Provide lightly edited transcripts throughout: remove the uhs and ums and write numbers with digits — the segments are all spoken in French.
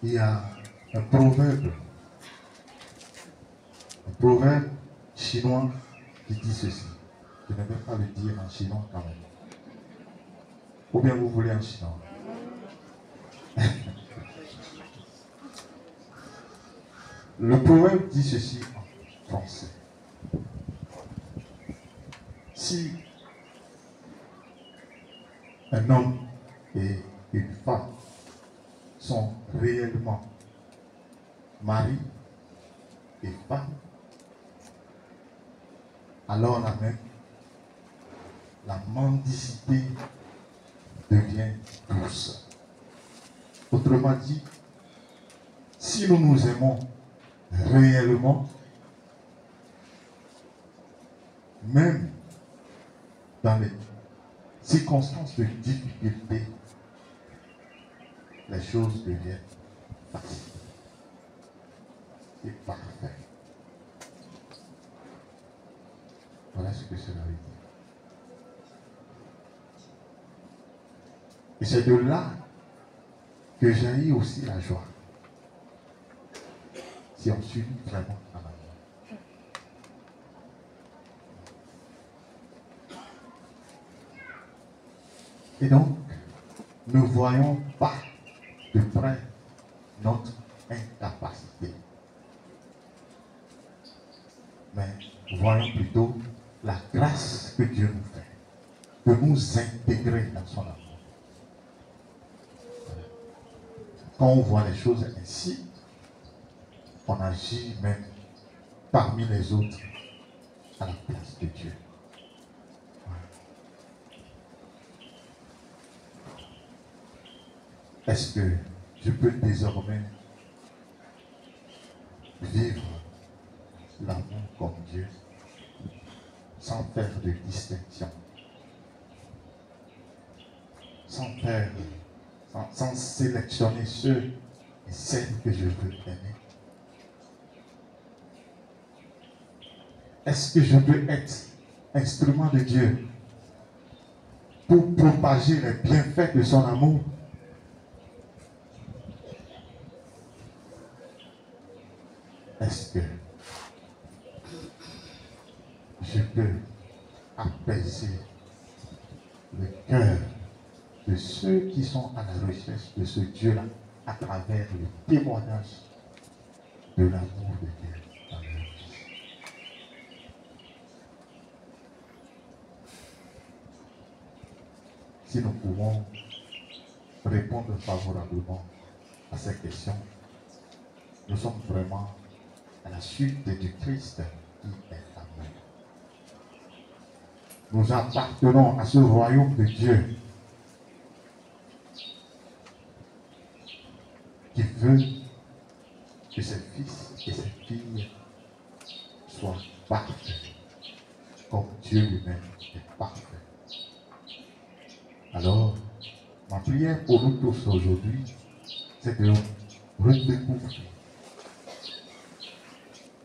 Il y a un proverbe chinois qui dit ceci. Je ne vais pas le dire en chinois quand même. Ou bien vous voulez en chinois? Le proverbe dit ceci en français. Si un homme et une femme sont réellement mari et femme, alors la mendicité devient douce. Autrement dit, si nous nous aimons réellement, même dans les circonstances de difficulté, les choses deviennent faciles et parfaites. Voilà ce que cela veut dire. Et c'est de là que jaillit aussi la joie. Si on s'unit vraiment à l'amour. Et donc, ne voyons pas de près notre incapacité, mais voyons plutôt la grâce que Dieu nous fait, de nous intégrer dans son amour. Quand on voit les choses ainsi, on agit même parmi les autres à la place de Dieu. Est-ce que je peux désormais vivre l'amour comme Dieu sans faire de distinction, sans sélectionner ceux et celles que je veux aimer? Est-ce que je peux être instrument de Dieu pour propager les bienfaits de son amour? Est-ce que je peux apaiser le cœur de ceux qui sont à la recherche de ce Dieu-là à travers le témoignage de l'amour de Dieu dans leur vie? Si nous pouvons répondre favorablement à ces questions, nous sommes vraiment à la suite du Christ qui est amour. Nous appartenons à ce royaume de Dieu qui veut que ses fils et ses filles soient parfaits, comme Dieu lui-même est parfait. Alors, ma prière pour nous tous aujourd'hui, c'est de redécouvrir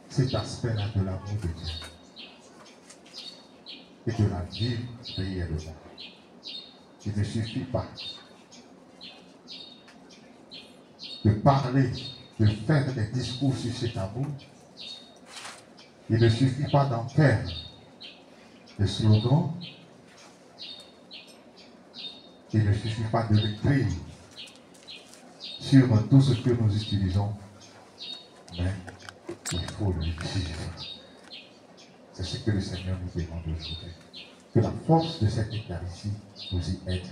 cet aspect-là de l'amour de Dieu et de la vie réellement. Il ne suffit pas de parler, de faire des discours sur cet amour. Il ne suffit pas d'en faire des slogans. Il ne suffit pas de l'écrire sur tout ce que nous utilisons, mais il faut le vivre. C'est ce que le Seigneur nous demande aujourd'hui. Que la force de cette Eucharistie nous y aide